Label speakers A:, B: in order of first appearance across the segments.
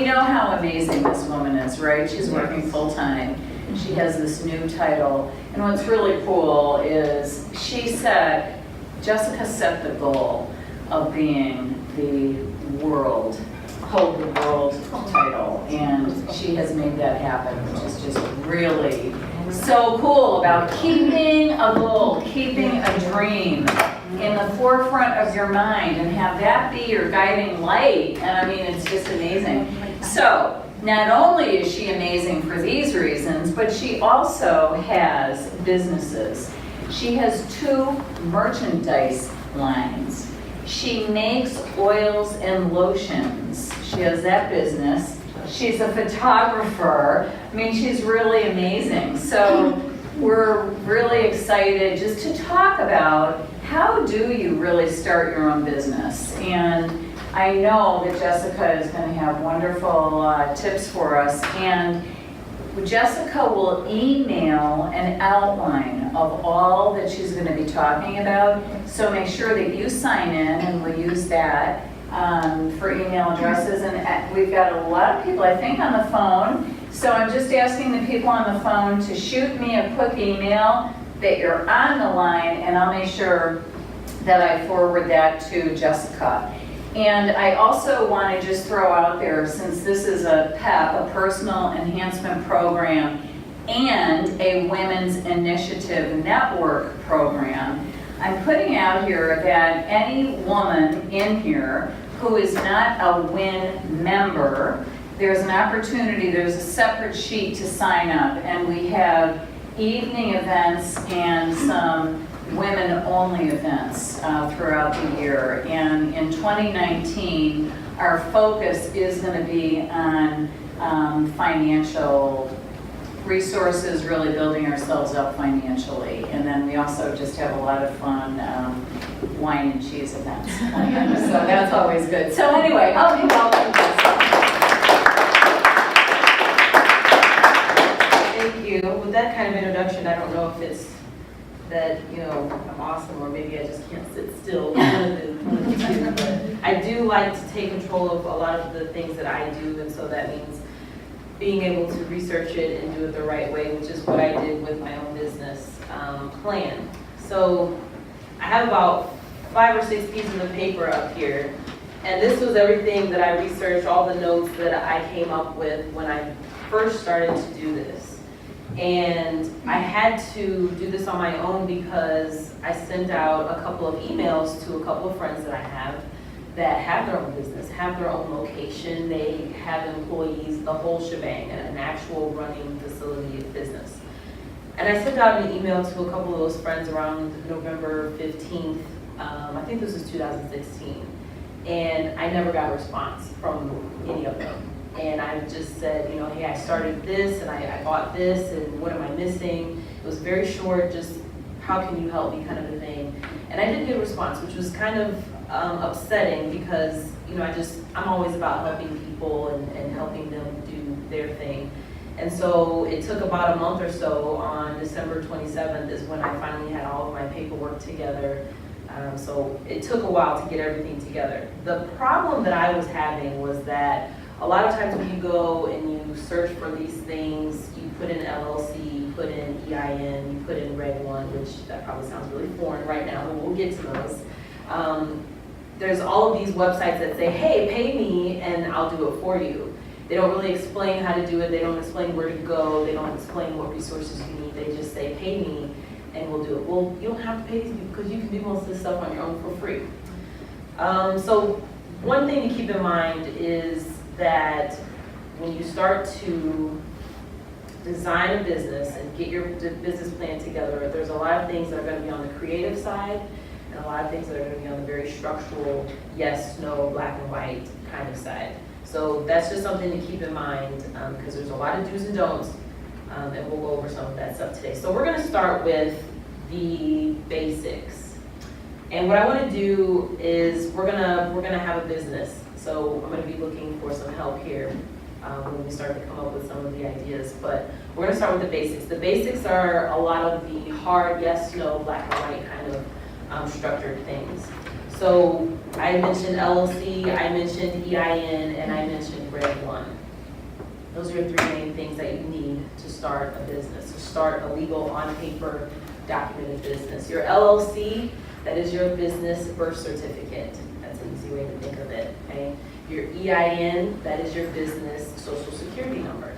A: we know how amazing this woman is, right? She's working full-time. She has this new title. And what's really cool is Jessica set the goal of being hold the world title, and she has made that happen, which is just really so cool about keeping a goal, keeping a dream in the forefront of your mind and have that be your guiding light. And I mean, it's just amazing. So not only is she amazing for these reasons, but she also has businesses. She has 2 merchandise lines. She makes oils and lotions. She has that business. She's a photographer. I mean, she's really amazing. So we're really excited just to talk about how do you really start your own business. And I know that Jessica is going to have wonderful tips for us. And Jessica will email an outline of all that she's going to be talking about. So make sure that you sign in, and we'll use that for email addresses. And we've got a lot of people, I think, on the phone. So I'm just asking the people on the phone to shoot me a quick email that you're on the line, and I'll make sure that I forward that to Jessica. And I also want to just throw out there, since this is a PEP, a Personal Enhancement Program, and a Women's Initiative Network Program, I'm putting out here that any woman in here who is not a WIN member, there's an opportunity, there's a separate sheet to sign up, and we have evening events and some women-only events throughout the year. And in 2019, our focus is going to be on financial resources, really building ourselves up financially. And then we also just have a lot of fun wine and cheese events. So that's always good. So anyway, I'll be welcome.
B: Thank you. With that kind of introduction, I don't know if it's that, you know, I'm awesome, or maybe I just can't sit still. One of the two. But I do like to take control of a lot of the things that I do, and so that means being able to research it and do it the right way, which is what I did with my own business plan. So I have about 5 or 6 pieces of paper up here, and this was everything that I researched, all the notes that I came up with when I first started to do this. And I had to do this on my own because I sent out a couple of emails to a couple of friends that I have that have their own business, have their own location, they have employees, the whole shebang, an actual running facility of business. And I sent out an email to a couple of those friends around November 15th, I think this was 2016, and I never got a response from any of them. And I just said, you know, hey, I started this, and I bought this, and what am I missing? It was very short, just how can you help me kind of a thing. And I didn't get a response, which was kind of upsetting because, you know, I'm always about helping people and helping them do their thing. And so it took about a month or so. On December 27th is when I finally had all of my paperwork together. So it took a while to get everything together. The problem that I was having was that a lot of times when you go and you search for these things, you put in LLC, you put in EIN, you put in Reg 1, which that probably sounds really foreign right now, but we'll get to those. There's all of these websites that say, hey, pay me and I'll do it for you. They don't really explain how to do it. They don't explain where to go. They don't explain what resources you need. They just say, pay me and we'll do it. Well, you don't have to pay these people because you can do most of this stuff on your own for free. So one thing to keep in mind is that when you start to design a business and get your business plan together, there's a lot of things that are going to be on the creative side and a lot of things that are going to be on the very structural, yes, no, black and white kind of side. So that's just something to keep in mind because there's a lot of do's and don'ts, and we'll go over some of that stuff today. So we're going to start with the basics. And what I want to do is we're gonna have a business. So I'm going to be looking for some help here when we start to come up with some of the ideas. But we're going to start with the basics. The basics are a lot of the hard yes, no, black and white kind of structured things. So I mentioned LLC, I mentioned EIN, and I mentioned Reg 1. Those are your three main things that you need to start a business, to start a legal, on paper, documented business. Your LLC, that is your business birth certificate. That's an easy way to think of it, okay? Your EIN, that is your business social security number.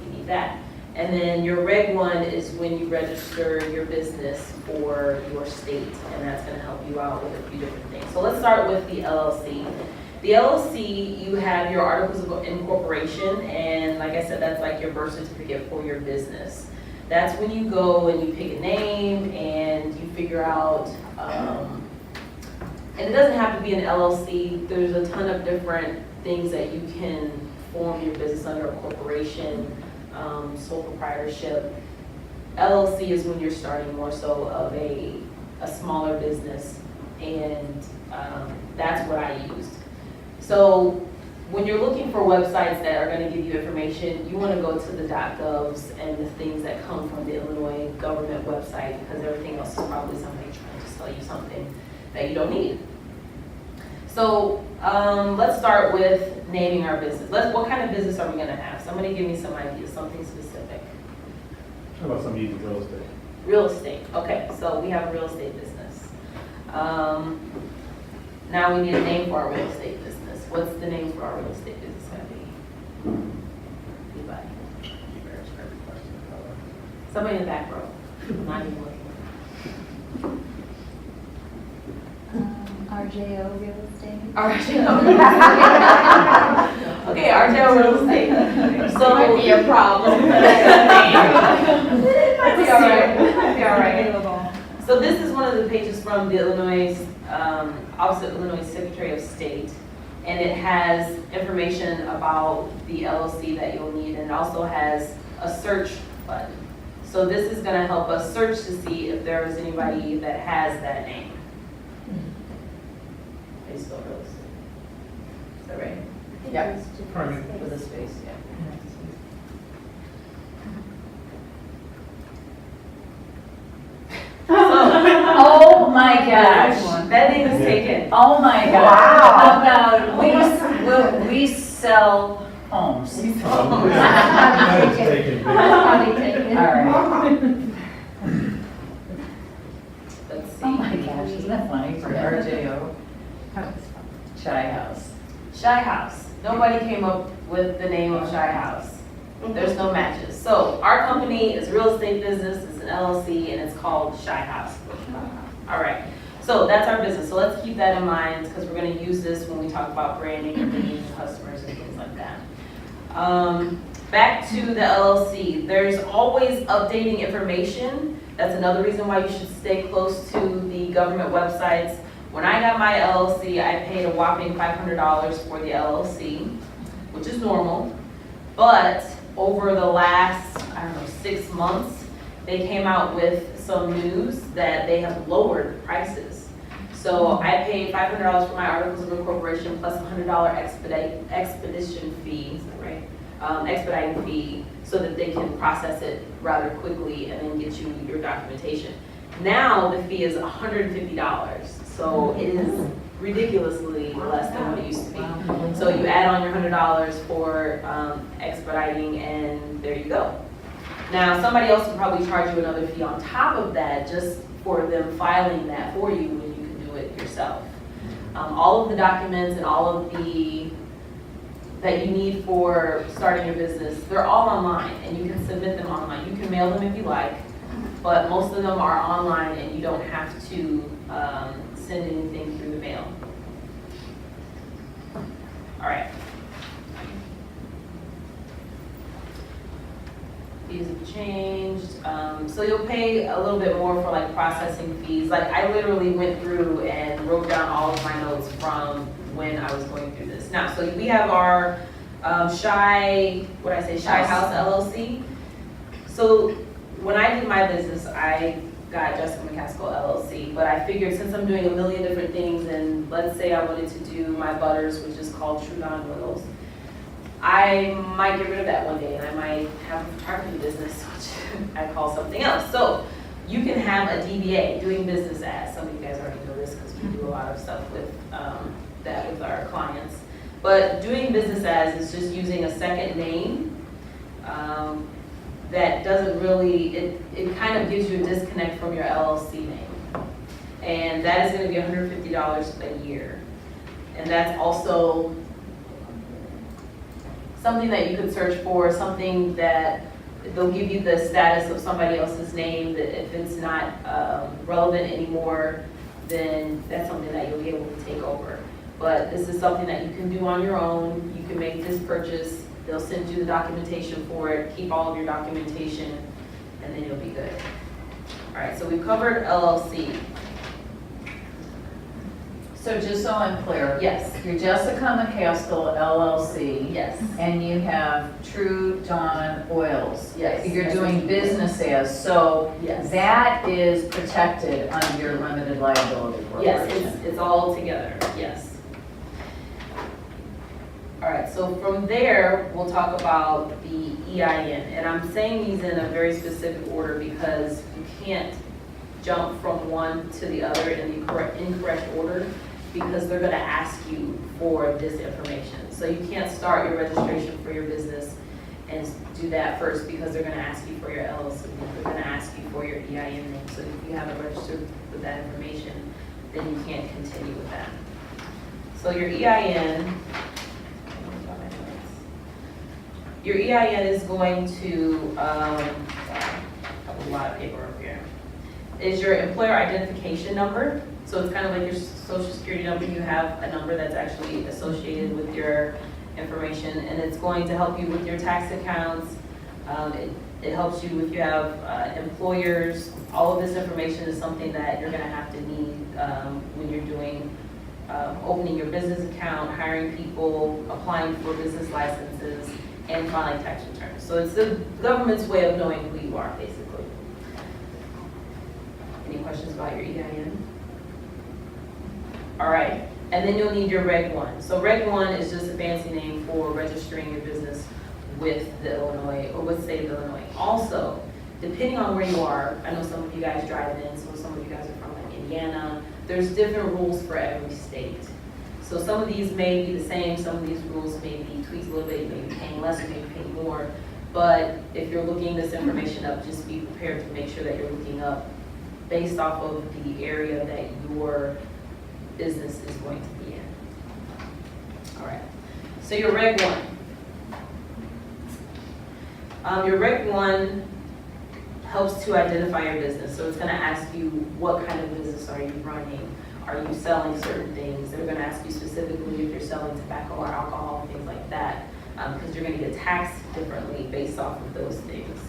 B: You need that. And then your Reg 1 is when you register your business for your state, and that's gonna help you out with a few different things. So let's start with the LLC. The LLC, you have your articles of incorporation, and like I said, that's like your birth certificate for your business. That's when you go and you pick a name and you figure out, and it doesn't have to be an LLC. There's a ton of different things that you can form your business under, a corporation, sole proprietorship. LLC is when you're starting more so of a smaller business, and that's what I used. So when you're looking for websites that are going to give you information, you want to go to the .govs and the things that come from the Illinois government website, because everything else is probably somebody trying to sell you something that you don't need. So let's start with naming our business. What kind of business are we going to have? Somebody give me some ideas, something specific.
C: How about some using real estate?
B: Real estate. Okay, so we have a real estate business. Now we need a name for our real estate business. What's the name for our real estate business going to be? Anybody? Somebody in the back row. Not even looking.
D: RJO Real Estate.
B: RJO. Okay, RJO Real Estate. So
A: Might be a problem.
B: Might be all right. Might be all right. So this is one of the pages from the Illinois, Office of Illinois Secretary of State, and it has information about the LLC that you'll need, and it also has a search button. So this is going to help us search to see if there is anybody that has that name. They spell real estate. Is that right?
A: Yep.
C: Permit.
B: With a space, yeah.
A: Oh my gosh.
B: That name is taken.
A: Oh my gosh. Wow. We sell homes.
C: That's taken.
D: Probably taken.
A: All right.
B: Let's see.
A: Oh my gosh, isn't that funny? For RJO. Shy House.
B: Shy House. Nobody came up with the name of Shy House. There's no matches. So our company is a real estate business, it's an LLC, and it's called Shy House. All right, so that's our business. So let's keep that in mind, because we're going to use this when we talk about branding and bringing customers and things like that. Back to the LLC. There's always updating information. That's another reason why you should stay close to the government websites. When I got my LLC, I paid a whopping $500 for the LLC, which is normal. But over the last, 6 months, they came out with some news that they have lowered prices. So I paid $500 for my articles of incorporation plus a $100 expedition fee, is that right? Expediting fee, so that they can process it rather quickly and then get you your documentation. Now the fee is $150, so it is ridiculously less than what it used to be. So you add on your $100 for expediting, and there you go. Now somebody else would probably charge you another fee on top of that just for them filing that for you when you can do it yourself. All of the documents and all of the that you need for starting your business, they're all online, and you can submit them online. You can mail them if you like, but most of them are online, and you don't have to send anything through the mail. All right. Fees have changed. So you'll pay a little bit more for like processing fees. Like I literally went through and wrote down all of my notes from when I was going through this. Now, so we have our Shy House LLC. So when I did my business, I got McCaskill LLC, but I figured since I'm doing a million different things, and let's say I wanted to do my butters, which is called True Dawn Oils, I might get rid of that one day, and I might have a photography business, which I call something else. So you can have a DBA, doing business as. Some of you guys already know this because we do a lot of stuff But doing business as is just using a second name that doesn't really, it kind of gives you a disconnect from your LLC name. And that is gonna be $150 a year. And that's also something that you could search for, something that they'll give you the status of somebody else's name, that if it's not relevant anymore, then that's something that you'll be able to take over. But this is something that you can do on your own. You can make this purchase. They'll send you the documentation for it, keep all of your documentation, and then you'll be good. All right, so we've covered LLC.
A: So just so I'm clear.
B: Yes.
A: You're Jessica McCaskill LLC.
B: Yes.
A: And you have True Dawn Oils.
B: Yes.
A: You're doing business as, so
B: Yes.
A: that is protected under your limited liability
B: Yes,
A: corporation.
B: it's all together, yes. All right, so from there, we'll talk about the EIN. And I'm saying these in a very specific order because you can't jump from one to the other in the incorrect order, because they're gonna ask you for this information. So you can't start your registration for your business and do that first, because they're gonna ask you for your LLC. They're gonna ask you for your EIN name. So if you haven't registered with that information, then you can't continue with that. So your EIN, is going to, sorry, have a lot of paper up here, is your employer identification number. So it's kind of like your social security number. You have a number that's actually associated with your information, and it's going to help you with your tax accounts. It helps you if you have employers. All of this information is something that you're gonna have to need when you're doing opening your business account, hiring people, applying for business licenses, and filing tax returns. So it's the government's way of knowing who you are, basically. Any questions about your EIN? All right, and then you'll need your Reg 1. So Reg 1 is just a fancy name for registering your business with the Illinois, or with the state of Illinois. Also, depending on where you are, I know some of you guys drive in, so some of you guys are from like Indiana, there's different rules for every state. So some of these may be the same, some of these rules may be tweaked a little bit, you may be paying less, you may be paying more. But if you're looking this information up, just be prepared to make sure that you're looking up based off of the area that your business is going to be in. All right, so your Reg 1. Your Reg 1 helps to identify your business. So it's gonna ask you, what kind of business are you running? Are you selling certain things? They're gonna ask you specifically if you're selling tobacco or alcohol, things like that, because you're gonna get taxed differently based off of those things.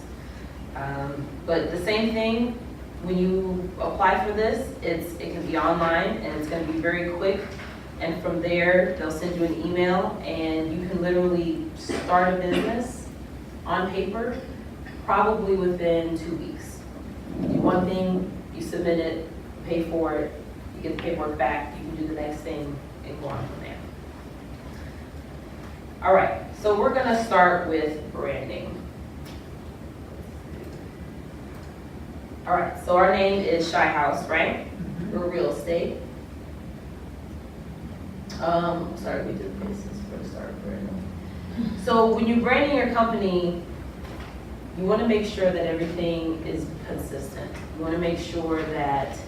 B: But the same thing, when you apply for this, it can be online, and it's gonna be very quick. And from there, they'll send you an email, and you can literally start a business on paper, probably within 2 weeks. You do one thing, you submit it, pay for it, you get the paperwork back, you can do the next thing, and go on from there. All right, so we're gonna start with branding. All right, so our name is Shy House, right? We're real estate. Sorry, we did this for the start of branding. So when you're branding your company, you want to make sure that everything is consistent. You want to make sure that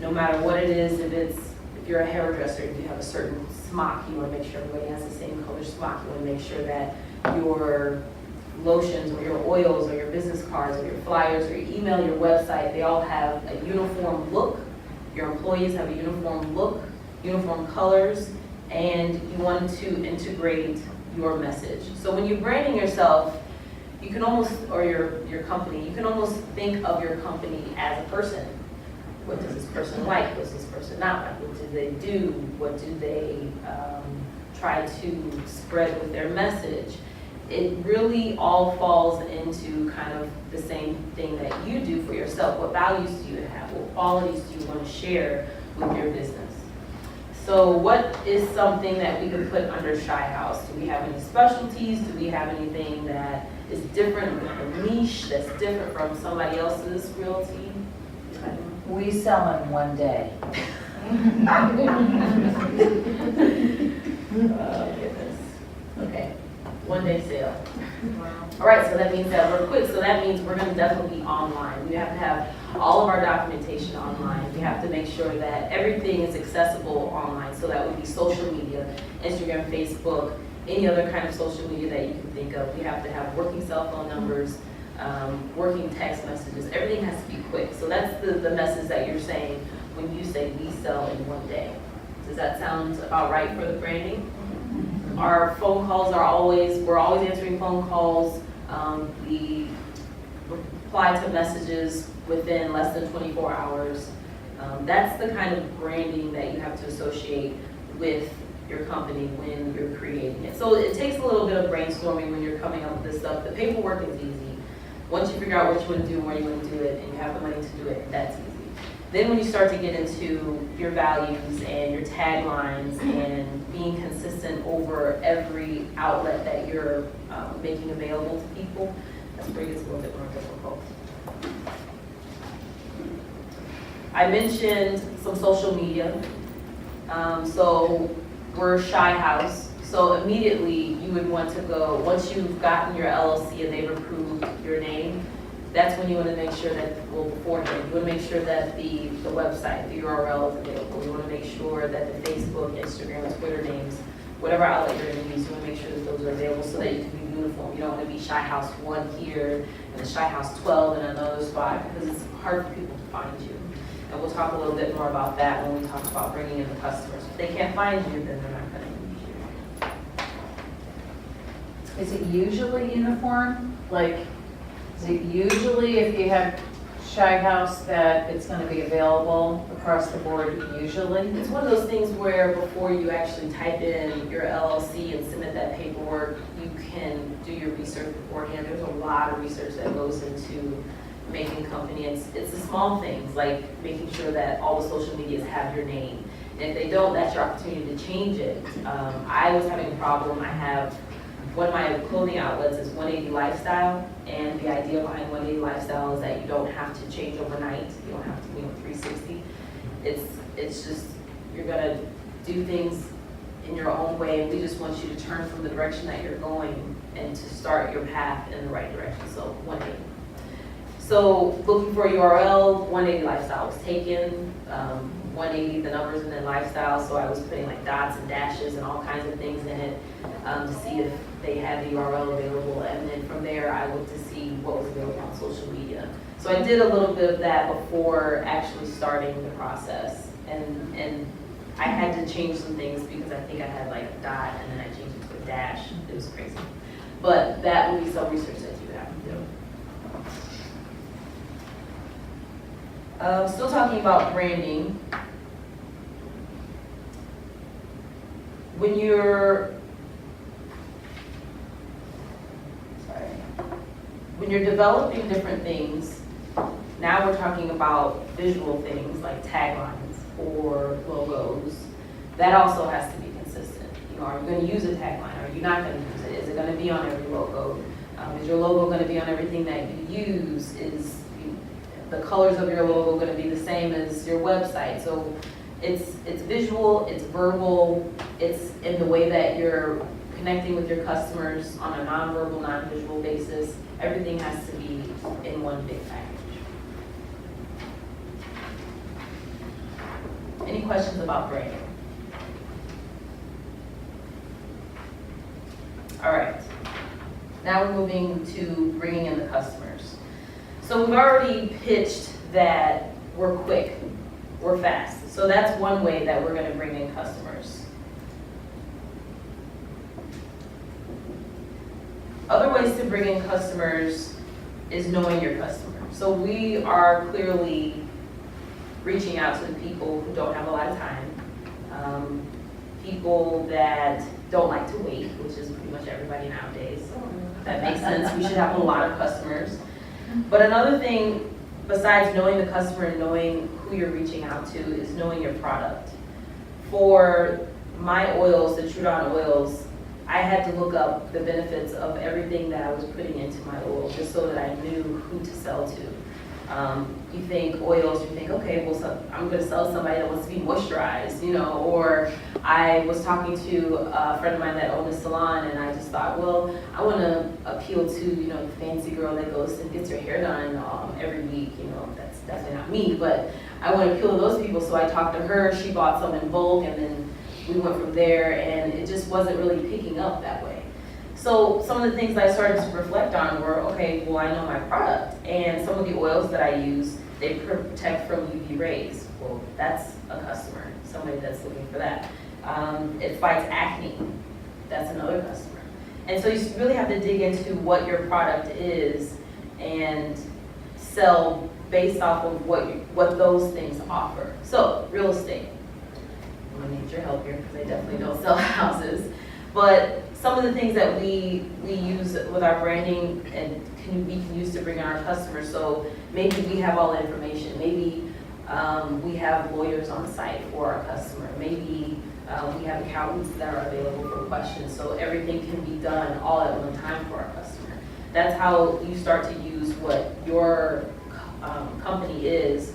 B: no matter what it is, if you're a hairdresser, if you have a certain smock, you want to make sure everybody has the same color smock. You want to make sure that your lotions or your oils or your business cards or your flyers or your email, your website, they all have a uniform look. Your employees have a uniform look, uniform colors, and you want to integrate your message. So when you're branding yourself, you can almost, or your company, you can almost think of your company as a person. What does this person like? What does this person not like? What do they do? What do they try to spread with their message? It really all falls into kind of the same thing that you do for yourself. What values do you have? What qualities do you want to share with your business? So what is something that we could put under Shy House? Do we have any specialties? Do we have anything that is different, a niche that's different from somebody else's realty?
A: We sell in one day.
B: Goodness. Okay, 1-day sale. All right, so that means that we're quick, so that means we're gonna definitely be online. We have to have all of our documentation online. We have to make sure that everything is accessible online, so that would be social media, Instagram, Facebook, any other kind of social media that you can think of. We have to have working cell phone numbers, working text messages, everything has to be quick. So that's the message that you're saying when you say we sell in 1 day. Does that sound about right for the branding? Our phone calls are we're always answering phone calls. We reply to messages within less than 24 hours. That's the kind of branding that you have to associate with your company when you're creating it. So it takes a little bit of brainstorming when you're coming up with this stuff. The paperwork is easy. Once you figure out what you want to do and where you want to do it, and you have the money to do it, that's easy. Then when you start to get into your values and your taglines and being consistent over every outlet that you're making available to people, that's where it gets a little bit more difficult. I mentioned some social media. So we're Shy House. So immediately you would want to go, once you've gotten your LLC and they've approved your name, that's when you want to make sure that, well, beforehand, you want to make sure that the website, the URL is available. You want to make sure that the Facebook, Instagram, Twitter names, whatever outlet you're going to use, you want to make sure that those are available so that you can be uniform. You don't want to be Shy House 1 here and the Shy House 12 in another spot because it's hard for people to find you. And we'll talk a little bit more about that when we talk about bringing in the customers. If they can't find you, then they're not going to use you.
A: Is it usually uniform? Like, is it usually if you have Shy House that it's going to be available across the board usually?
B: It's one of those things where before you actually type in your LLC and submit that paperwork, you can do your research beforehand. There's a lot of research that goes into making company. It's the small things like making sure that all the social medias have your name. And if they don't, that's your opportunity to change it. I was having a problem. I have one of my clothing outlets is 180 Lifestyle, and the idea behind 180 Lifestyle is that you don't have to change overnight. You don't have to be on 360. It's just you're gonna do things in your own way, and we just want you to turn from the direction that you're going and to start your path in the right direction. So 180. So looking for a URL, 180 Lifestyle was taken. 180 the numbers and then lifestyle, so I was putting like dots and dashes and all kinds of things in it to see if they had the URL available, and then from there I looked to see what was available on social media. So I did a little bit of that before actually starting the process, and I had to change some things because I think I had like a dot and then I changed it to a dash. It was crazy, but that would be some research that you have to do. Still talking about branding. When you're developing different things, now we're talking about visual things like taglines or logos. That also has to be consistent. You know, are you going to use a tagline? Are you not going to use it? Is it going to be on every logo? Is your logo going to be on everything that you use? Is the colors of your logo going to be the same as your website? So it's visual, it's verbal, it's in the way that you're connecting with your customers on a non-verbal, non-visual basis. Everything has to be in one big package. Any questions about branding? All right, now we're moving to bringing in the customers. So we've already pitched that we're quick, we're fast. So that's one way that we're going to bring in customers. Other ways to bring in customers is knowing your customer. So we are clearly reaching out to the people who don't have a lot of time, people that don't like to wait, which is pretty much everybody nowadays. That makes sense. We should have a lot of customers. But another thing, besides knowing the customer and knowing who you're reaching out to, is knowing your product. For my oils, the Trudon oils, I had to look up the benefits of everything that I was putting into my oil just so that I knew who to sell to. You think oils, you think, okay, well, so I'm gonna sell somebody that wants to be moisturized, you know, or I was talking to a friend of mine that owned a salon, and I just thought, well, I wanna appeal to, you know, the fancy girl that goes and gets her hair done every week, you know, that's definitely not me, but I wanna appeal to those people, so I talked to her, she bought some in bulk, and then we went from there, and it just wasn't really picking up that way. So some of the things I started to reflect on were, okay, well, I know my product, and some of the oils that I use, they protect from UV rays. Well, that's a customer, somebody that's looking for that. It fights acne, that's another customer. And so you really have to dig into what your product is and sell based off of what those things offer. So, real estate. I'm gonna need your help here because I definitely don't sell houses. But some of the things that we use with our branding and we can use to bring in our customers. So maybe we have all the information. Maybe we have lawyers on site for our customer. Maybe we have accountants that are available for questions. So everything can be done all at one time for our customer. That's how you start to use what your company is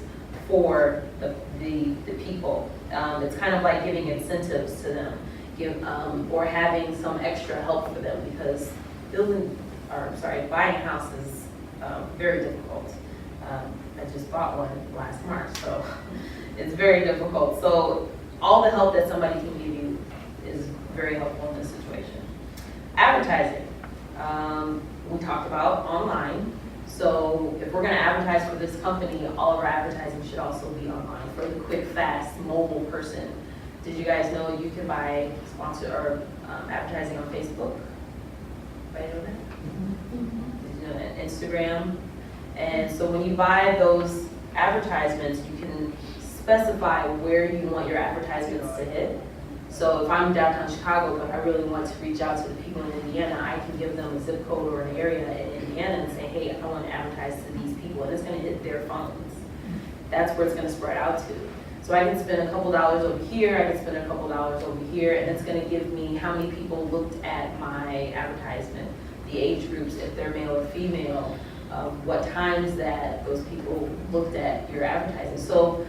B: for the people. It's kind of like giving incentives to them. Or having some extra help for them, because buying a house is very difficult. I just bought one last March, so it's very difficult. So all the help that somebody can give you is very helpful in this situation. Advertising, we talked about online. So if we're gonna advertise for this company, all of our advertising should also be online for the quick, fast, mobile person. Did you guys know you can buy sponsor or advertising on Facebook? Anybody know that? Did you know that? Instagram. And so when you buy those advertisements, you can specify where you want your advertisements to hit. So if I'm downtown Chicago, but I really want to reach out to the people in Indiana, I can give them a zip code or an area in Indiana and say, hey, I want to advertise to these people, and it's going to hit their phones. That's where it's going to spread out to. So I can spend a couple dollars over here, I can spend a couple dollars over here, and it's gonna give me how many people looked at my advertisement, the age groups, if they're male or female, what times that those people looked at your advertising. So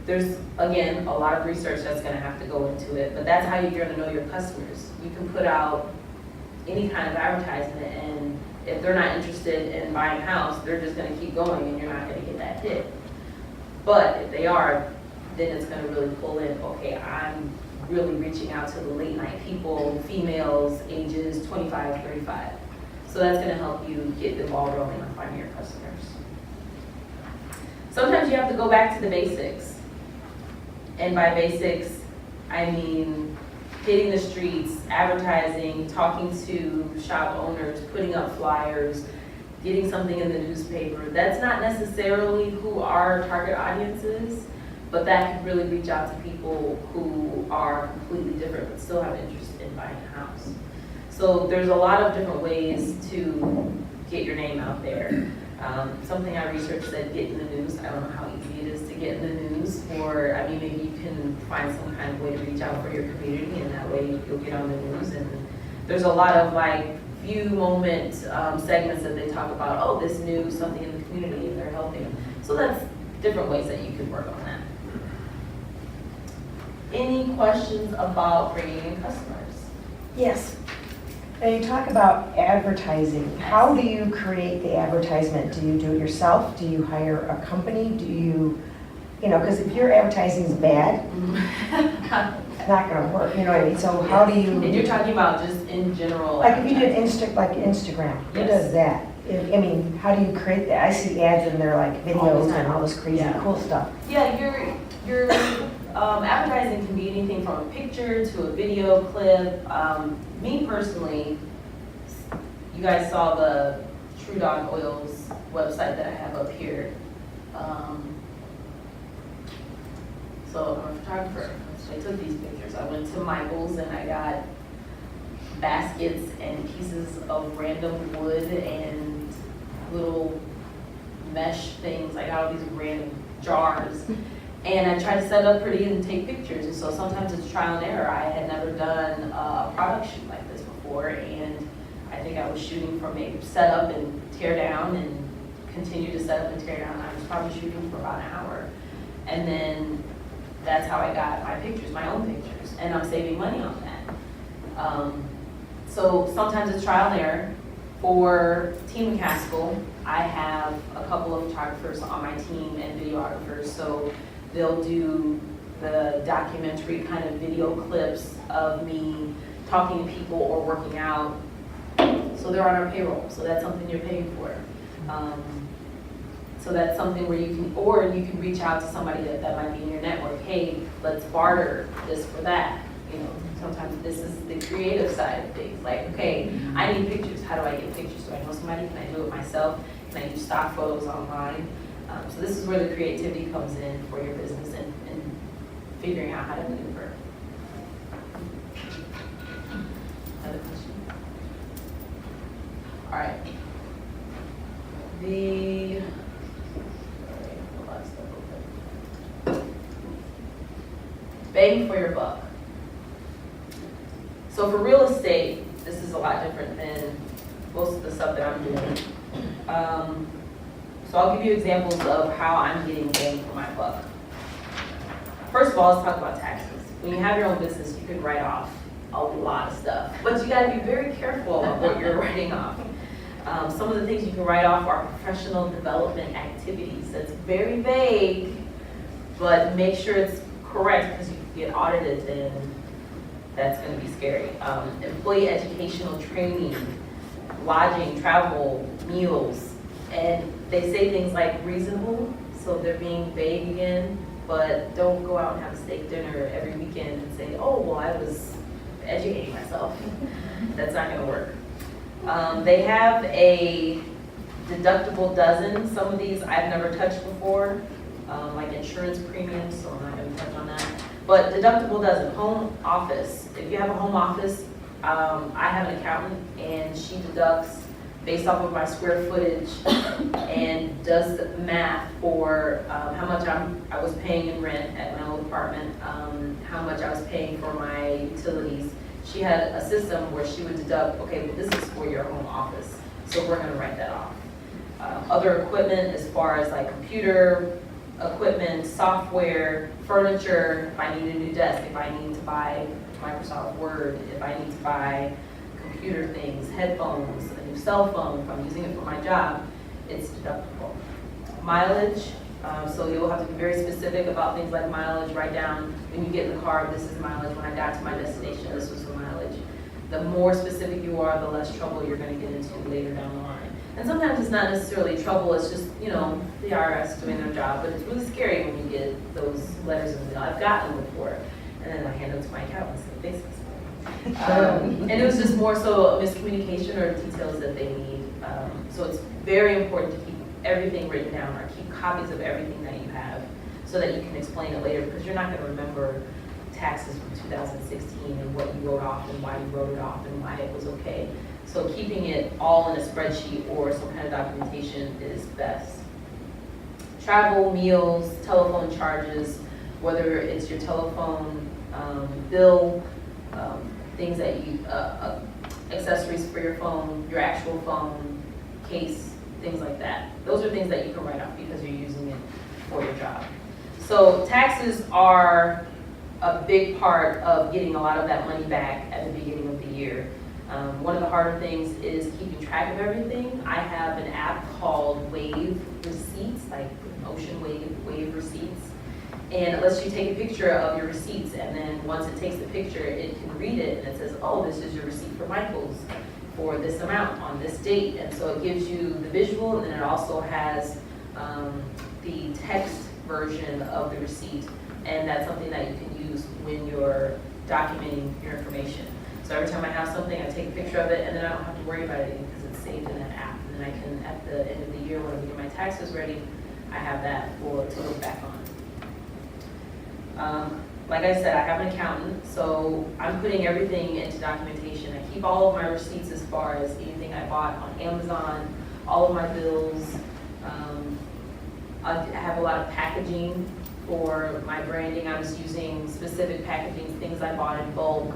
B: there's, again, a lot of research that's gonna have to go into it, but that's how you're gonna know your customers. You can put out any kind of advertisement, and if they're not interested in buying a house, they're just gonna keep going, and you're not gonna get that hit. But if they are, then it's going to really pull in, okay, I'm really reaching out to the late night people, females, ages 25, 35. So that's going to help you get the ball rolling on finding your customers. Sometimes you have to go back to the basics. And by basics, I mean hitting the streets, advertising, talking to shop owners, putting up flyers, getting something in the newspaper. That's not necessarily who our target audience is, but that could really reach out to people who are completely different but still have interest in buying a house. So there's a lot of different ways to get your name out there. Something I researched said get in the news. I don't know how easy it is to get in the news, or I mean, maybe you can find some kind of way to reach out for your community, and that way you'll get on the news. And there's a lot of like few moment segments that they talk about, oh, this news, something in the community, and they're helping. So that's different ways that you can work on that. Any questions about bringing in customers?
E: Yes. Now you talk about advertising. How do you create the advertisement? Do you do it yourself? Do you hire a company? Do you because if your advertising is bad, it's not going to work. You know what I mean? So how do you?
B: And you're talking about just in general.
E: Like if you did Instagram, who does that? How do you create that? I see ads and they're like videos and all this crazy cool stuff.
B: Yeah, your advertising can be anything from a picture to a video clip. Me personally, you guys saw the True Dog Oils website that I have up here. So I'm a photographer, so I took these pictures. I went to Michael's and I got baskets and pieces of random wood and little mesh things. I got all these random jars. And I try to set up pretty and take pictures. And so sometimes it's trial and error. I had never done a product shoot like this before. And I think I was shooting from a setup and tear down and continue to set up and tear down. I was probably shooting for about an hour. And then that's how I got my pictures, my own pictures, and I'm saving money on that. So sometimes it's trial and error. For Team McCaskill, I have a couple of photographers on my team and videographers, so they'll do the documentary kind of video clips of me talking to people or working out. So they're on our payroll, so that's something you're paying for. So that's something where you can, or you can reach out to somebody that might be in your network. Hey, let's barter this for that. You know, sometimes this is the creative side of things. Like, okay, I need pictures. How do I get pictures? Do I know somebody? Can I do it myself? Can I use stock photos online? So this is where the creativity comes in for your business and figuring out how to maneuver. Another question? All right. Bang for your buck. So for real estate, this is a lot different than most of the stuff that I'm doing. So I'll give you examples of how I'm getting bang for my buck. First of all, let's talk about taxes. When you have your own business, you can write off a lot of stuff, but you gotta be very careful of what you're writing off. Some of the things you can write off are professional development activities. That's very vague, but make sure it's correct because you can get audited and that's going to be scary. Employee educational training, lodging, travel, meals, and they say things like reasonable, so they're being vague again, but don't go out and have a steak dinner every weekend and say, oh, well, I was educating myself. That's not going to work. They have a deductible dozen. Some of these I've never touched before, like insurance premiums, so I'm not going to touch on that. But deductible dozen, home office. If you have a home office, I have an accountant and she deducts based off of my square footage and does the math for how much I was paying in rent at my old apartment, how much I was paying for my utilities. She had a system where she would deduct, okay, well, this is for your home office, so we're gonna write that off. Other equipment as far as like computer equipment, software, furniture, if I need a new desk, if I need to buy Microsoft Word, if I need to buy computer things, headphones, a new cell phone, if I'm using it for my job, it's deductible. Mileage, so you'll have to be very specific about things like mileage. Write down when you get in the car, this is mileage. When I got to my destination, this was the mileage. The more specific you are, the less trouble you're going to get into later down the line. And sometimes it's not necessarily trouble, it's just, you know, the IRS doing their job, but it's really scary when you get those letters in the mail. I've gotten them before, and then I hand them to my accountant and say, thanks. And it was just more so a miscommunication or details that they need. So it's very important to keep everything written down or keep copies of everything that you have so that you can explain it later, because you're not going to remember taxes from 2016 and what you wrote off and why you wrote it off and why it was okay. So keeping it all in a spreadsheet or some kind of documentation is best. Travel, meals, telephone charges, whether it's your telephone bill, things that you, accessories for your phone, your actual phone, case, things like that. Those are things that you can write off because you're using it for your job. So taxes are a big part of getting a lot of that money back at the beginning of the year. One of the harder things is keeping track of everything. I have an app called Wave Receipts, like Ocean Wave Receipts. And it lets you take a picture of your receipts, and then once it takes the picture, it can read it, and it says, oh, this is your receipt for Michael's for this amount on this date. And so it gives you the visual, and then it also has the text version of the receipt, and that's something that you can use when you're documenting your information. So every time I have something, I take a picture of it, and then I don't have to worry about it because it's saved in that app. And then I can, at the end of the year, when I get my taxes ready, I have that to look back on. Like I said, I have an accountant, so I'm putting everything into documentation. I keep all of my receipts as far as anything I bought on Amazon, all of my bills. I have a lot of packaging for my branding. I was using specific packaging, things I bought in bulk,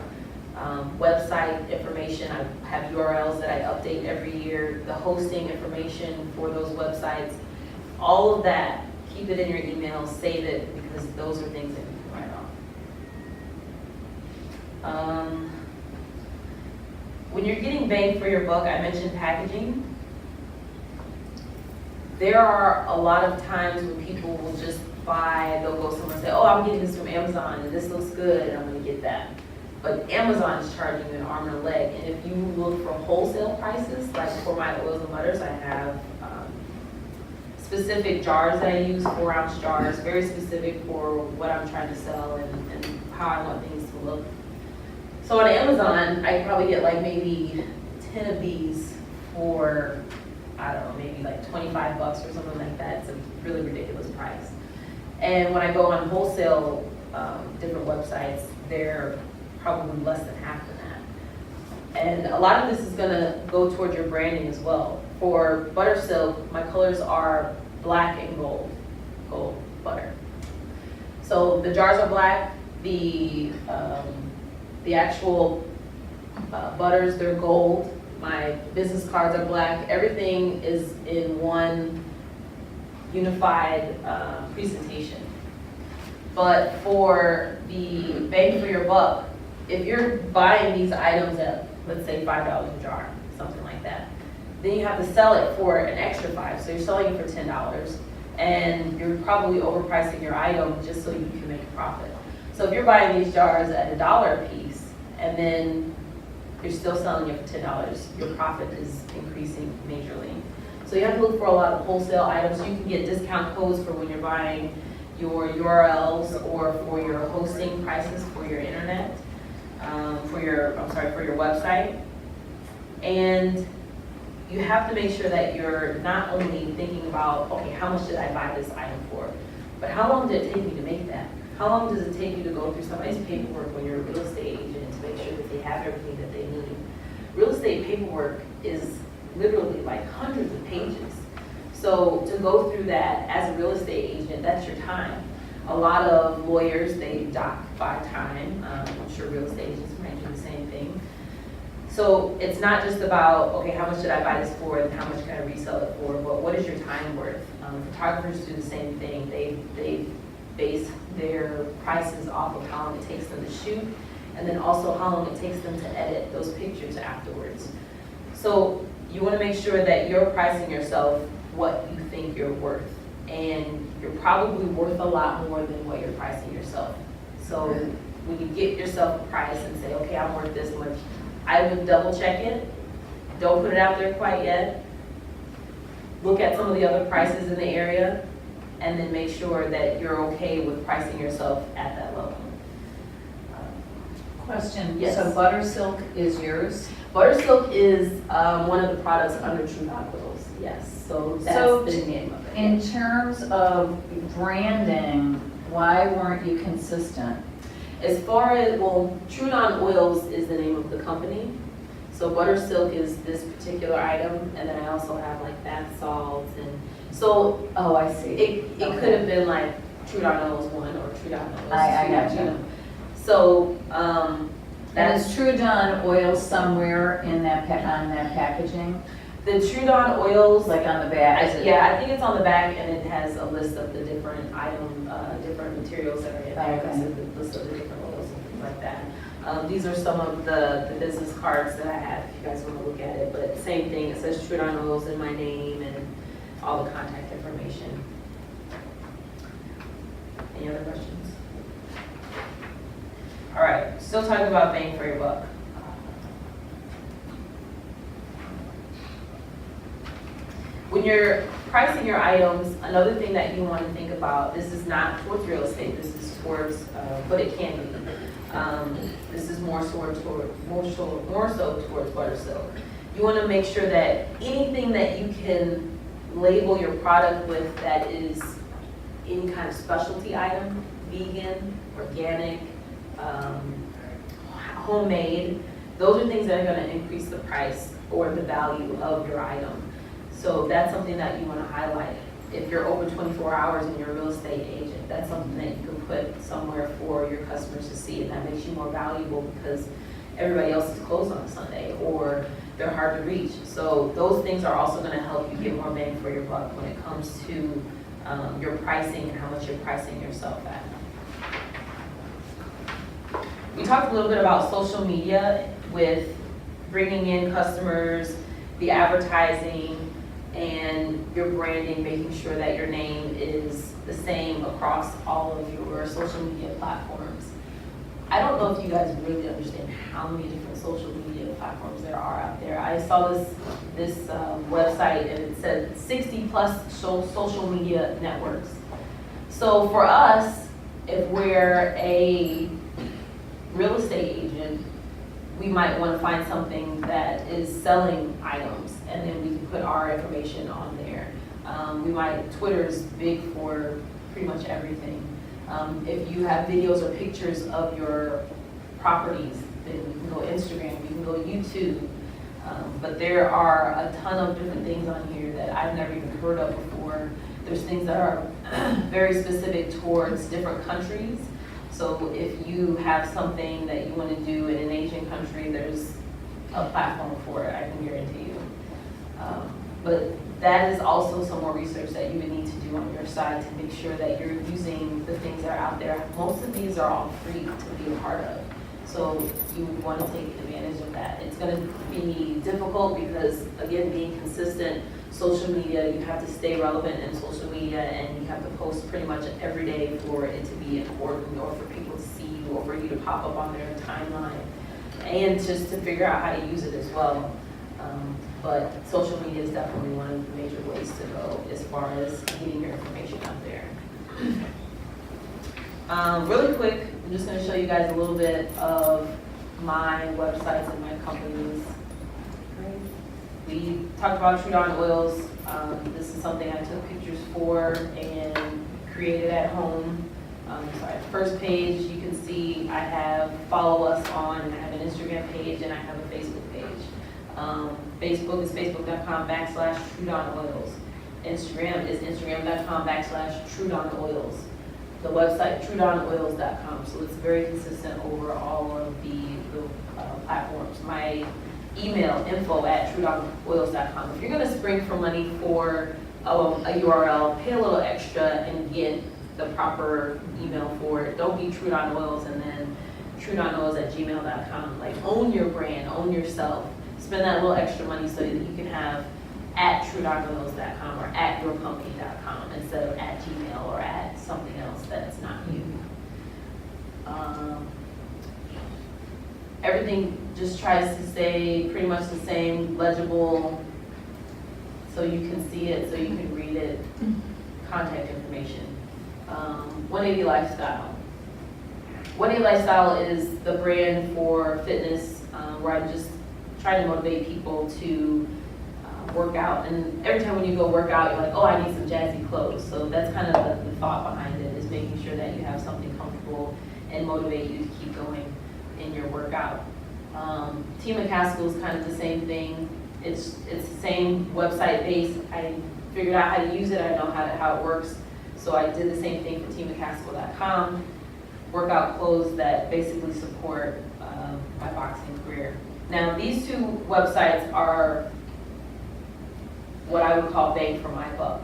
B: website information. I have URLs that I update every year, the hosting information for those websites, all of that, keep it in your email, save it, because those are things that you can write off. When you're getting bang for your buck, I mentioned packaging. There are a lot of times when people will just buy, they'll go somewhere and say, oh, I'm getting this from Amazon and this looks good and I'm gonna get that. But Amazon is charging you an arm and a leg. And if you look for wholesale prices, like for my oils and butters, I have specific jars that I use, 4-ounce jars, very specific for what I'm trying to sell and how I want things to look. So on Amazon, I can probably get like maybe 10 of these for, I don't know, maybe like 25 bucks or something like that. It's a really ridiculous price. And when I go on wholesale, different websites, they're probably less than half of that. And a lot of this is gonna go towards your branding as well. For butter silk, my colors are black and gold butter. So the jars are black, the actual butters, they're gold. My business cards are black. Everything is in one unified presentation. But for the bang for your buck, if you're buying these items at, let's say, $5 a jar, something like that, then you have to sell it for an extra $5. So you're selling it for $10, and you're probably overpricing your item just so you can make a profit. So if you're buying these jars at $1 a piece, and then you're still selling it for $10, your profit is increasing majorly. So you have to look for a lot of wholesale items. You can get discount codes for when you're buying your URLs or for your hosting prices for your internet, for your website. And you have to make sure that you're not only thinking about, okay, how much did I buy this item for, but how long did it take me to make that? How long does it take you to go through somebody's paperwork when you're a real estate agent to make sure that they have everything that they need? Real estate paperwork is literally like hundreds of pages. So to go through that as a real estate agent, that's your time. A lot of lawyers, they dock by time. I'm sure real estate agents might do the same thing. So it's not just about, okay, how much did I buy this for and how much can I resell it for, but what is your time worth? Photographers do the same thing. They base their prices off of how long it takes them to shoot, and then also how long it takes them to edit those pictures afterwards. So you want to make sure that you're pricing yourself what you think you're worth, and you're probably worth a lot more than what you're pricing yourself. So when you get yourself a price and say, okay, I'm worth this much, I would double check it. Don't put it out there quite yet. Look at some of the other prices in the area, and then make sure that you're okay with pricing yourself at that level.
A: Question,
B: Yes.
A: so butter silk is yours?
B: Butter silk is one of the products under True Oils, yes. So
A: So
B: that's the name of it.
A: In terms of branding, why weren't you consistent?
B: As far as, well, True Oils is the name of the company. So butter silk is this particular item, and then I also have like bath salts, and so
A: Oh, I see.
B: it could have been like True Oils 1 or True Oils 2.
A: I got you.
B: So
A: And
B: that's
A: is True Dawn oil somewhere in that on that packaging?
B: the True Oils.
A: Like on the back? Is it-
B: Yeah, I think it's on the back, and it has a list of the different different materials that are in there.
A: Okay.
B: It's a list of the different oils and things like that. These are some of the business cards that I have, if you guys want to look at it. But same thing, it says True Oils in my name and all the contact information. Any other questions? All right, still talking about bang for your buck. When you're pricing your items, another thing that you want to think about, this is not towards real estate, this is towards, but it can be. This is more so towards butter silk. You want to make sure that anything that you can label your product with that is any kind of specialty item, vegan, organic, homemade, those are things that are going to increase the price or the value of your item. So that's something that you want to highlight. If you're over 24 hours and you're a real estate agent, that's something that you can put somewhere for your customers to see, and that makes you more valuable because everybody else is closed on a Sunday, or they're hard to reach. So those things are also gonna help you get more bang for your buck when it comes to your pricing and how much you're pricing yourself at. We talked a little bit about social media with bringing in customers, the advertising, and your branding, making sure that your name is the same across all of your social media platforms. I don't know if you guys really understand how many different social media platforms there are out there. I saw this website and it said 60 plus social media networks. So for us, if we're a real estate agent, we might want to find something that is selling items, and then we can put our information on there. Twitter's big for pretty much everything. If you have videos or pictures of your properties, then we can go Instagram, we can go YouTube. But there are a ton of different things on here that I've never even heard of before. There's things that are very specific towards different countries. So if you have something that you want to do in an Asian country, there's a platform for it, I can guarantee you. But that is also some more research that you would need to do on your side to make sure that you're using the things that are out there. Most of these are all free to be a part of. So you would want to take advantage of that. It's going to be difficult because, again, being consistent, social media, you have to stay relevant in social media, and you have to post pretty much every day for it to be important, or for people to see you, or for you to pop up on their timeline, and just to figure out how to use it as well. But social media is definitely one of the major ways to go as far as getting your information out there. Really quick, I'm just going to show you guys a little bit of my websites and my companies. We talked about True Dawn Oils. This is something I took pictures for and created at home. First page, you can see I have follow us on, I have an Instagram page, and I have a Facebook page. Facebook is facebook.com/True Dawn Oils. Instagram is instagram.com/True Dawn Oils. The website, truedawnoils.com. So it's very consistent over all of the platforms. My email, info@truedawnoils.com. If you're going to spring for money for a URL, pay a little extra and get the proper email for it. Don't be True Dawn Oils and then truedawnoils@gmail.com. Like, own your brand, own yourself. Spend that little extra money so that you can have @truedawnoils.com or @yourcompany.com instead of @Gmail or something else that's not you. Everything just tries to stay pretty much the same, legible, so you can see it, so you can read it. Contact information. 180 Lifestyle. 180 Lifestyle is the brand for fitness, where I'm just trying to motivate people to work out. And every time when you go work out, you're like, oh, I need some jazzy clothes. So that's kind of the thought behind it, is making sure that you have something comfortable and motivate you to keep going in your workout. Team McCaskill is kind of the same thing. It's the same website base. I figured out how to use it. I know how it works. So I did the same thing for teammccaskill.com. Workout clothes that basically support my boxing career. Now, these two websites are what I would call bang for my buck.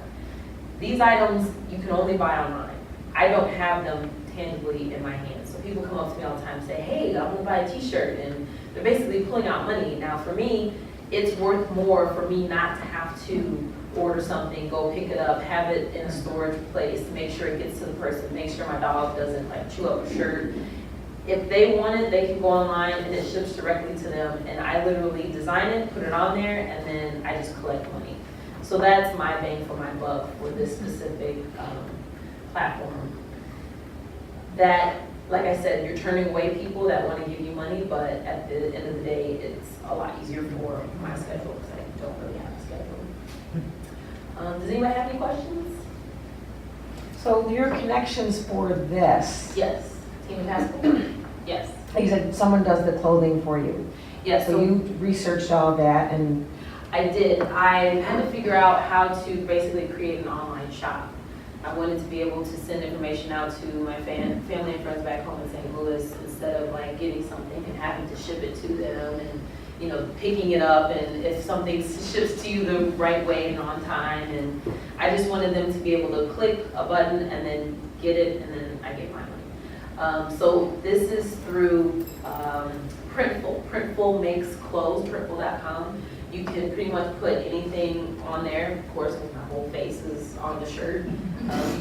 B: These items you can only buy online. I don't have them tangibly in my hands. So people come up to me all the time and say, hey, I want to buy a t-shirt, and they're basically pulling out money. Now for me, it's worth more for me not to have to order something, go pick it up, have it in a storage place, make sure it gets to the person, make sure my dog doesn't like chew up a shirt. If they want it, they can go online and it ships directly to them, and I literally design it, put it on there, and then I just collect money. So that's my bang for my buck for this specific platform. That, like I said, you're turning away people that want to give you money, but at the end of the day, it's a lot easier for my schedule because I don't really have a schedule. Does anybody have any questions?
E: So your connections for this,
B: Yes. Team McCaskill? Yes.
E: like you said, someone does the clothing for you.
B: Yes.
E: So you researched all that and
B: I did. I had to figure out how to basically create an online shop. I wanted to be able to send information out to my family and friends back home in St. Louis instead of like like getting something and having to ship it to them and, you know, picking it up and if something ships to you the right way and on time. And I just wanted them to be able to click a button and then get it and then I get my money. So this is through Printful. Printful makes clothes, printful.com. You can pretty much put anything on there. Of course, my whole face is on the shirt.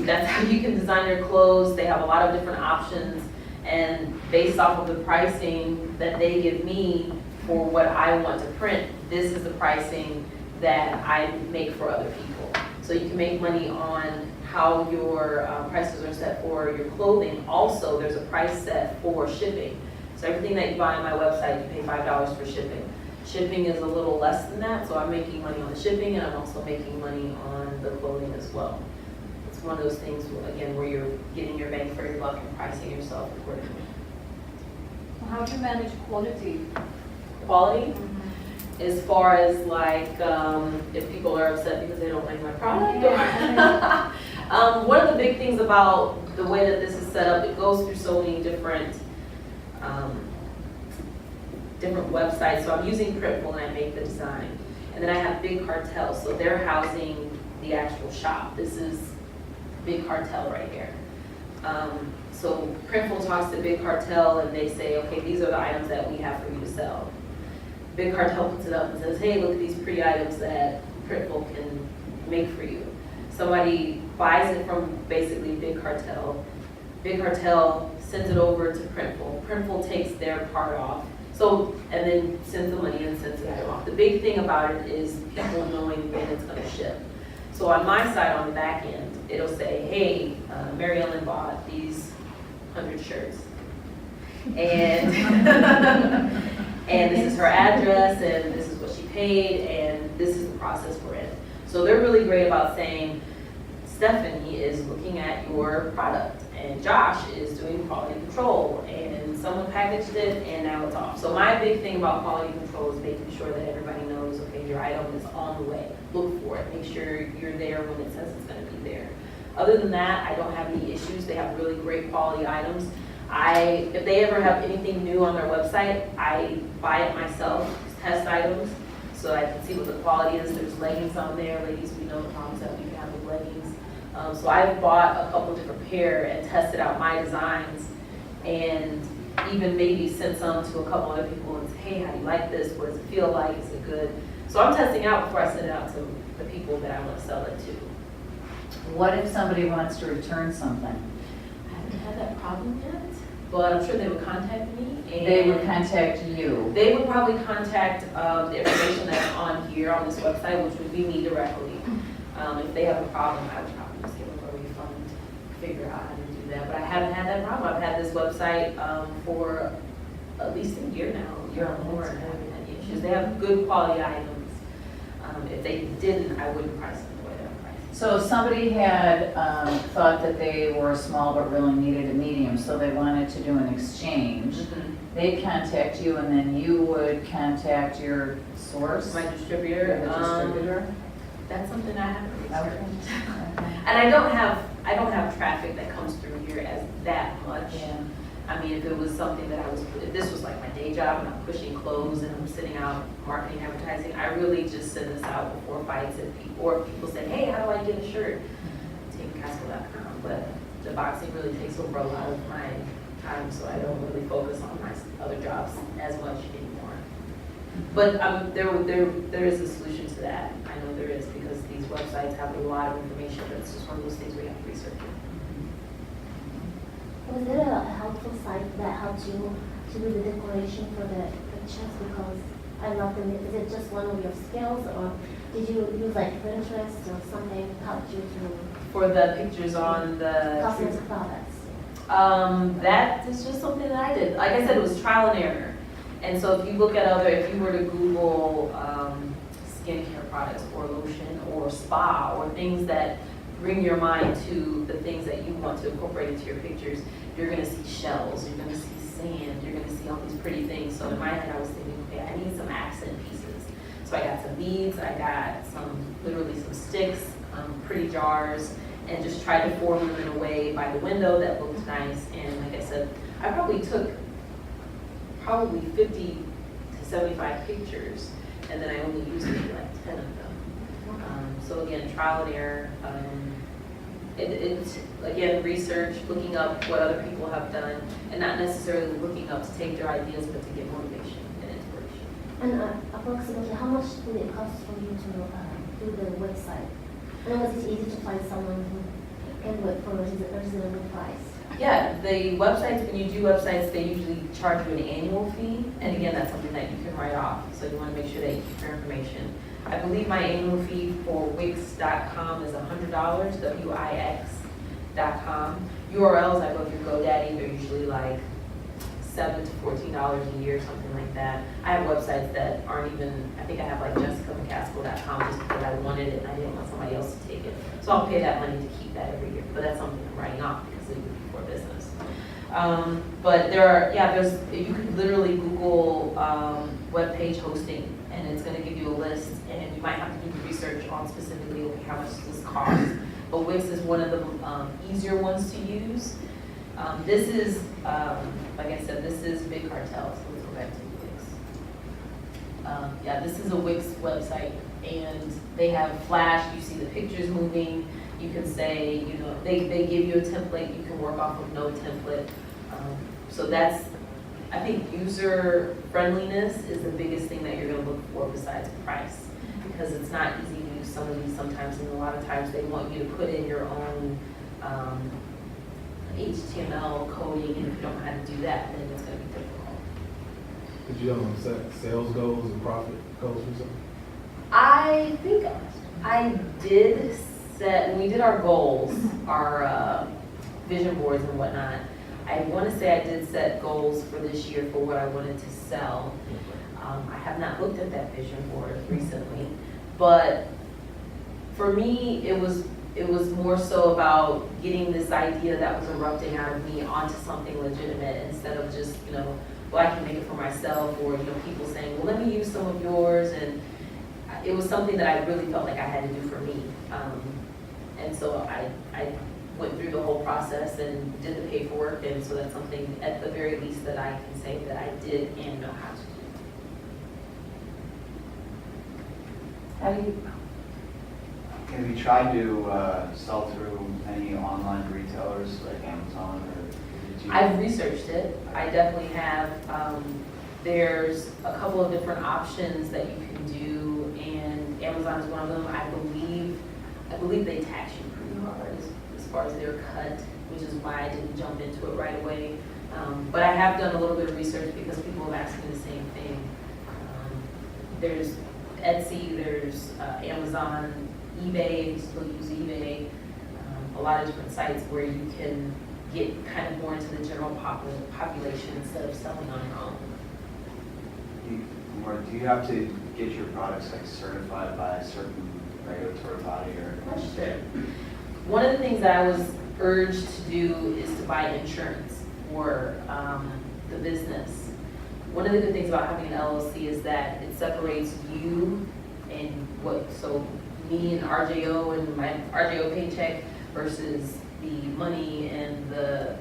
B: That's how you can design your clothes. They have a lot of different options. And based off of the pricing that they give me for what I want to print, this is the pricing that I make for other people. So you can make money on how your prices are set for your clothing. Also, there's a price set for shipping. So everything that you buy on my website, you pay $5 for shipping. Shipping is a little less than that, so I'm making money on the shipping and I'm also making money on the clothing as well. It's one of those things, again, where you're getting your bang for your buck and pricing yourself accordingly.
D: How do you manage quality?
B: Quality, as far as like, if people are upset because they don't like my product. Or one of the big things about the way that this is set up, it goes through so many different websites. So I'm using Printful and I make the design. And then I have Big Cartel, so they're housing the actual shop. This is Big Cartel right here. So Printful talks to Big Cartel and they say, okay, these are the items that we have for you to sell. Big Cartel puts it up and says, hey, look at these pretty items that Printful can make for you. Somebody buys it from basically Big Cartel. Big Cartel sends it over to Printful. Printful takes their part off. So, and then sends the money and sends the item off. The big thing about it is people knowing when it's going to ship. So on my side, on the back end, it'll say, hey, Mary Ellen bought these 100 shirts. And, and this is her address, and this is what she paid, and this is the process we're in. So they're really great about saying, Stephanie is looking at your product, and Josh is doing quality control, and someone packaged it, and now it's off. So my big thing about quality control is making sure that everybody knows, okay, your item is on the way. Look for it. Make sure you're there when it says it's going to be there. Other than that, I don't have any issues. They have really great quality items. If they ever have anything new on their website, I buy it myself, test items, so I can see what the quality is. There's leggings on there. Ladies, we know the problems that we have with leggings. So I've bought a couple different pair and tested out my designs and even maybe sent some to a couple other people and say, hey, how do you like this? What does it feel like? Is it good? So I'm testing out before I send it out to the people that I want to sell it to.
A: What if somebody wants to return something?
B: I haven't had that problem yet, but I'm sure they would contact me. And
A: They would contact you.
B: They would probably contact the information that's on here on this website, which would be me directly. If they have a problem, I would probably just give them a refund, figure out how to do that. But I haven't had that problem. I've had this website for at least a year now, a year or more, and I haven't had any issues. They have good quality items. If they didn't, I wouldn't price them the way they're priced.
A: So if somebody had thought that they were small but really needed a medium, so they wanted to do an exchange, they'd contact you and then you would contact your source?
B: My distributor.
A: The distributor?
B: That's something I haven't researched.
A: Okay.
B: And I don't have traffic that comes through here as that much.
A: Yeah.
B: I mean, if it was something that if this was like my day job and I'm pushing clothes and I'm sitting out marketing, advertising, I really just send this out before bites and or people say, hey, how do I get a shirt? McCaskill.com. But the boxing really takes over a lot of my time, so I don't really focus on my other jobs as much anymore. But there is a solution to that. I know there is, because these websites have a lot of information, but it's just one of those things we have to research.
F: Was it a helpful site that helped you to do the decoration for the pictures? Because I love them. Is it just one of your skills, or did you use like Pinterest or something helped you to
B: For the pictures on the
F: cosmetic products?
B: that is just something that I did. Like I said, it was trial and error. And so if you look at if you were to Google skincare products or lotion or spa or things that bring your mind to the things that you want to incorporate into your pictures, you're going to see shells, you're going to see sand, you're going to see all these pretty things. So in my head, I was thinking, okay, I need some accent pieces. So I got some beads, I got literally some sticks, pretty jars, and just tried to form them in a way by the window that looked nice. And like I said, I probably took probably 50 to 75 pictures, and then I only use maybe like 10 of them. So again, trial and error. It's, again, research, looking up what other people have done, and not necessarily looking up to take their ideas, but to get motivation and inspiration.
F: And approximately how much did it cost for you to do the website? And was it easy to find someone who can do it for a reasonable price?
B: Yeah, the websites, when you do websites, they usually charge you an annual fee, and again, that's something that you can write off, so you want to make sure that you keep your information. I believe my annual fee for Wix.com is $100, Wix.com. URLs, I go through GoDaddy, they're usually like $7 to $14 a year, something like that. I have websites that aren't even, I think I have like McCaskill.com just because I wanted it and I didn't want somebody else to take it. So I'll pay that money to keep that every year, but that's something I'm writing off because it would be for business. But there are, you could literally Google web page hosting and it's going to give you a list, and you might have to do the research on specifically how much this costs. But Wix is one of the easier ones to use. This is, like I said, this is Big Cartel, so let's go back to Wix. This is a Wix website, and they have Flash, you see the pictures moving, you can say, they give you a template, you can work off of no template. So that's, I think user friendliness is the biggest thing that you're gonna look for besides price, because it's not easy to use some of these sometimes, and a lot of times they want you to put in your own HTML coding, and if you don't know how to do that, then it's gonna be difficult.
C: Did you set sales goals and profit goals for something?
B: I think I did set, when we did our goals, our vision boards and whatnot, I want to say I did set goals for this year for what I wanted to sell. I have not looked at that vision board recently, but for me, it was more so about getting this idea that was erupting out of me onto something legitimate instead of just, well, I can make it for myself, or, people saying, well, let me use some of yours. And it was something that I really felt like I had to do for me. And so I went through the whole process and did the paperwork, and so that's something at the very least that I can say that I did and know how to do.
E: How do you,
G: Have you tried to sell through any online retailers like Amazon, or did you?
B: I've researched it. I definitely have. There's a couple of different options that you can do, and Amazon is one of them. I believe they tax you pretty hard as far as their cut, which is why I didn't jump into it right away. But I have done a little bit of research because people have asked me the same thing. There's Etsy, there's Amazon, eBay, if you still use eBay, a lot of different sites where you can get kind of more into the general population instead of selling on your own.
G: Do you have to get your products like certified by a certain regulatory body, or?
B: Sure. One of the things that I was urged to do is to buy insurance for the business. One of the good things about having an LLC is that it separates you and so me and RJO and my RJO paycheck versus the money and the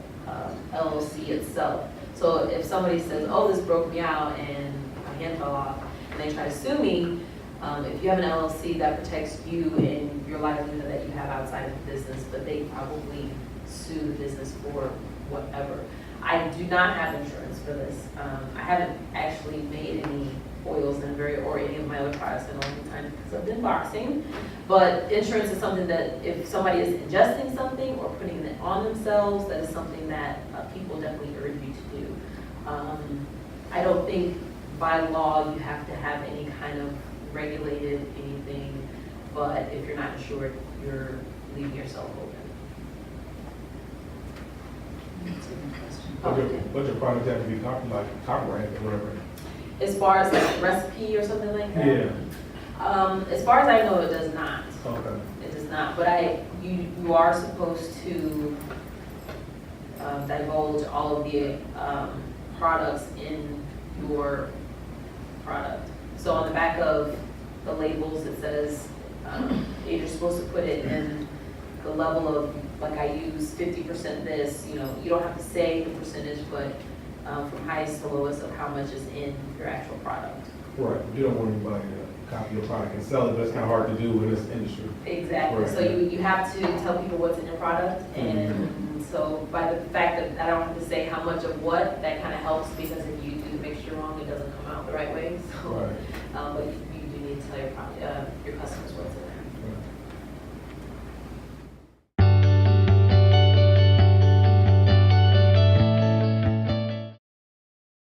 B: LLC itself. So if somebody says, oh, this broke me out and my hand fell off, and they try to sue me, if you have an LLC, that protects you and your livelihood that you have outside of the business, but they probably sue the business for whatever. I do not have insurance for this. I haven't actually made any oils or any of my other products in a long time because I've been boxing. But insurance is something that if somebody is ingesting something or putting it on themselves, that is something that people definitely urge you to do. I don't think by law you have to have any kind of regulated anything, but if you're not insured, you're leaving yourself open.
C: But your product have to be copyrighted or whatever.
B: As far as like a recipe or something like that?
C: Yeah.
B: As far as I know, it does not.
C: Okay.
B: It does not, but you are supposed to divulge all of the products in your product. So on the back of the labels, it says you're supposed to put it in the level of, like I use 50% this, you don't have to say the percentage, but from highest to lowest of how much is in your actual product.
C: Right, you don't want anybody to copy your product and sell it, but it's kind of hard to do in this industry.
B: Exactly,
C: Right.
B: so you have to tell people what's in your product, and so by the fact that I don't have to say how much of what, that kind of helps, because if you do the mixture wrong, it doesn't come out the right way, so.
C: Right.